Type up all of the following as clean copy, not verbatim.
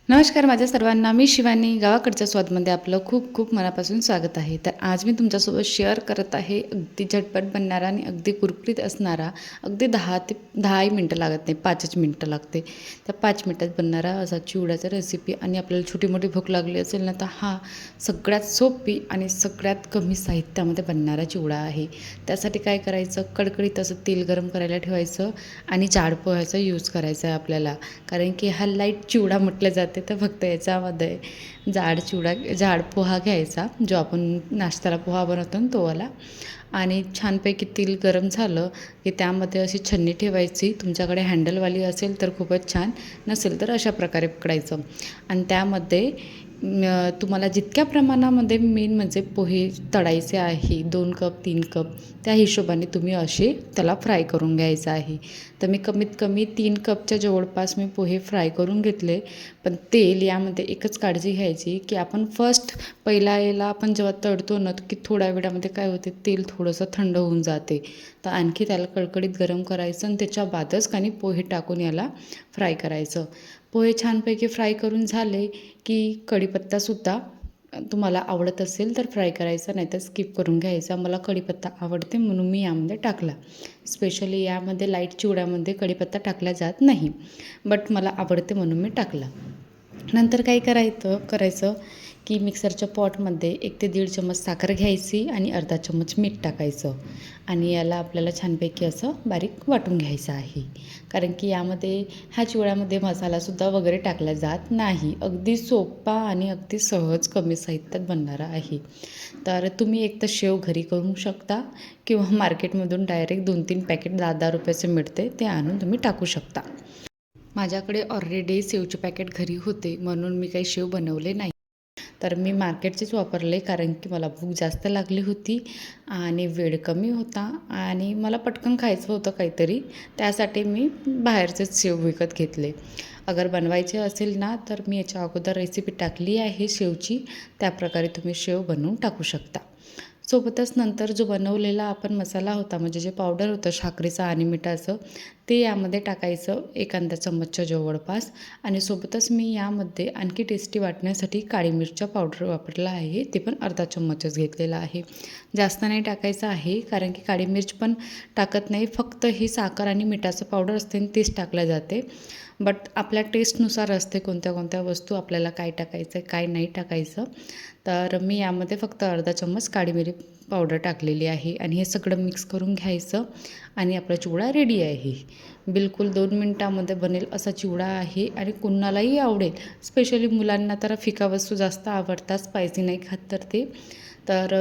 नमस्कार माझ्या सर्वांना, मी शिवानी. गावाकडच्या स्वादमध्ये आपलं खूप खूप मनापासून स्वागत आहे. तर आज मी तुमच्यासोबत शेअर करत आहे अगदी झटपट बनणारा आणि अगदी कुरकुरीत असणारा, अगदी 10 मिनटं लागत नाही, 5च मिनटं लागते. त्या 5 मिनटात बनणारा असा चिवड्याचा रेसिपी. आणि आपल्याला छोटी मोठी भूक लागली असेल ना, तर हा सगळ्यात सोपी आणि सगळ्यात कमी साहित्यामध्ये बनणारा चिवडा आहे. त्यासाठी काय करायचं, कडकडीत असं तेल गरम करायला ठेवायचं आणि जाड पोह्याचा यूज करायचा आहे आपल्याला. कारण की हा लाईट चिवडा म्हटलं जाते, तर फक्त याच्यामध्ये जाड पोहा घ्यायचा, जो आपण नाश्त्याला पोहा बनवतो ना, तो वाला. आणि छानपैकी तेल गरम झालं की त्यामध्ये अशी छन्नी ठेवायची. तुमच्याकडे हँडलवाली असेल तर खूपच छान, नसेल तर अशा प्रकारे पकडायचं. आणि त्यामध्ये तुम्हाला जितक्या प्रमाणामध्ये मेन म्हणजे पोहे तळायचे आहे, 2 कप 3 कप, त्या हिशोबाने तुम्ही असे त्याला फ्राय करून घ्यायचं आहे. तर मी कमीत कमी 3 कपच्या जवळपास मी पोहे फ्राय करून घेतले. पण तेल यामध्ये एकच काळजी घ्यायची की आपण पहिला याला आपण जेव्हा तळतो ना, की थोड्या वेळामध्ये काय होते, तेल थोडंसं थंड होऊन जाते. तर आणखी त्याला कडकडीत गरम करायचं आणि त्याच्या बादच काही पोहे टाकून याला फ्राय करायचं. पोहे छानपैकी फ्राय करून झाले की कढीपत्तासुद्धा तुम्हाला आवडत असेल तर फ्राय करायचा, नाही तर स्किप करून घ्यायचा. मला कढीपत्ता आवडते म्हणून मी यामध्ये टाकला. स्पेशली यामध्ये लाईट चिवड्यामध्ये कढीपत्ता टाकला जात नाही, बट मला आवडते म्हणून मी टाकला. नंतर काय करायचं की मिक्सरच्या पॉटमध्ये 1 ते 1.5 चम्मच साखर घ्यायची आणि अर्धा चम्मच मीठ टाकायचं. आणि याला आपल्याला छानपैकी असं बारीक वाटून घ्यायचं आहे. कारण की यामध्ये ह्या चिवड्यामध्ये मसालासुद्धा वगैरे टाकला जात नाही. अगदी सोपा आणि अगदी सहज कमी साहित्यात बनणारा आहे. तर तुम्ही एक तर शेव घरी करू शकता किंवा मार्केटमधून डायरेक्ट 2-3 पॅकेट 10-10 रुपयाचे मिळते, ते आणून तुम्ही टाकू शकता. माझ्याकडे ऑलरेडी शेवचे पॅकेट घरी होते म्हणून मी काही शेव बनवले नाही. तर मी मार्केटचेच वापरले, कारण की मला भूक जास्त लागली होती आणि वेळ कमी होता आणि मला पटकन खायचं होतं काहीतरी. त्यासाठी मी बाहेरचेच शेव विकत घेतले. अगर बनवायचे असेल ना, तर मी याच्या अगोदर रेसिपी टाकली आहे शेवची. त्याप्रकारे तुम्ही शेव बनवून टाकू शकता. सोबतच नंतर जो बनवलेला आपण मसाला होता, म्हणजे जे पावडर होतं साखरेचं आणि मिठाचं, ते यामध्ये टाकायचं 1 अर्धा चम्मचच्या जवळपास. आणि सोबतच मी यामध्ये आणखी टेस्टी वाटण्यासाठी काळी मिरच्या पावडर वापरला आहे, ते पण अर्धा चम्मचच घेतलेला आहे. जास्त नाही टाकायचं आहे, कारण की काळी मिर्च पण टाकत नाही, फक्त ही साखर आणि मिठाचं पावडर असते आणि तेच टाकलं जाते. बट आपल्या टेस्टनुसार असते कोणत्या कोणत्या वस्तू आपल्याला काय टाकायचं आहे, काय नाही टाकायचं. तर मी यामध्ये फक्त अर्धा चम्मच काळी मिरी पावडर टाकलेली आहे आणि हे सगळं मिक्स करून घ्यायचं. आणि आपला चिवडा रेडी आहे. बिलकुल 2 मिनटामध्ये बनेल असा चिवडा आहे आणि कुणालाही आवडेल. स्पेशली मुलांना तर फिका वस्तू जास्त आवडतात, स्पायसी नाही खात तर ते. तर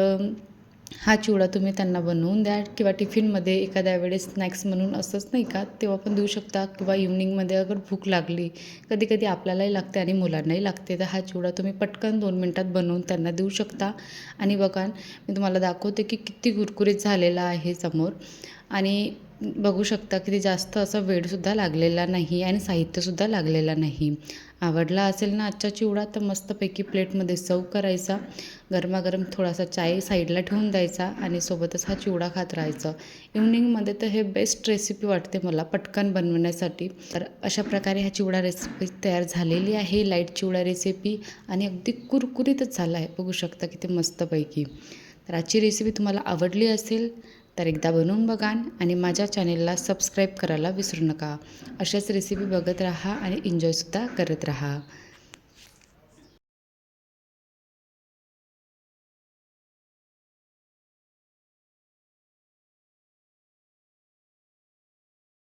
हा चिवडा तुम्ही त्यांना बनवून द्या किंवा टिफिनमध्ये एखाद्या वेळेस स्नॅक्स म्हणून असंच नाही का, तेव्हा पण देऊ शकता. किंवा इव्हनिंगमध्ये अगर भूक लागली, कधी कधी आपल्यालाही लागते आणि मुलांनाही लागते, तर हा चिवडा तुम्ही पटकन 2 मिनटात बनवून त्यांना देऊ शकता. आणि बघा, मी तुम्हाला दाखवते की किती कुरकुरीत झालेला आहे समोर. आणि बघू शकता की ते जास्त असा वेळसुद्धा लागलेला नाही आणि साहित्यसुद्धा लागलेला नाही. आवडला असेल ना आजचा चिवडा, तर मस्तपैकी प्लेटमध्ये सर्व करायचा. गरमागरम थोडासा चाय साईडला ठेवून द्यायचा आणि सोबतच हा चिवडा खात राहायचं. इव्हनिंगमध्ये तर हे बेस्ट रेसिपी वाटते मला पटकन बनवण्यासाठी. तर अशा प्रकारे हा चिवडा रेसिपी तयार झालेली आहे, लाईट चिवडा रेसिपी. आणि अगदी कुरकुरीतच झाला आहे, बघू शकता किती मस्तपैकी. तर आजची रेसिपी तुम्हाला आवडली असेल तर एकदा बनवून बघा आणि माझ्या चॅनेलला सबस्क्राईब करायला विसरू नका. अशाच रेसिपी बघत राहा आणि एन्जॉयसुद्धा करत राहा.